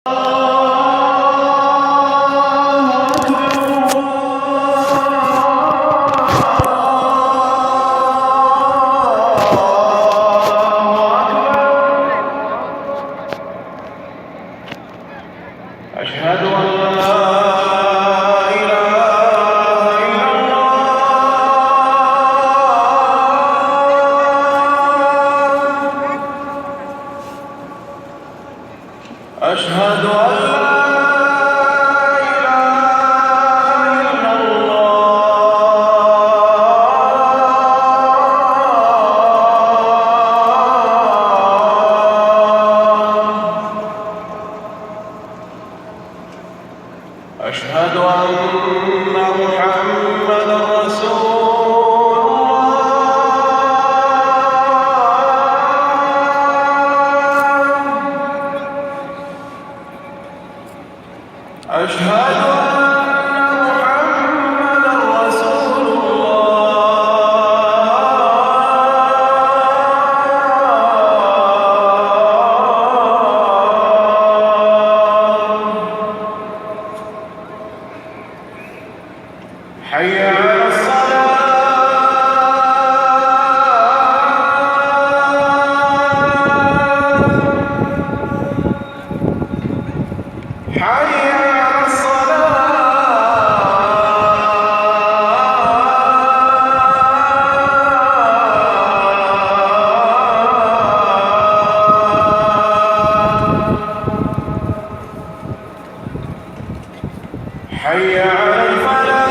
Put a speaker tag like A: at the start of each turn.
A: أشهد أن لا إله إلا الله. أشهد أن لا إله إلا الله. أشهد أن محمدًا رسول الله. أشهد أن محمدًا رسول الله. حي على الصلاة. حي على الصلاة. حي على الفلاح.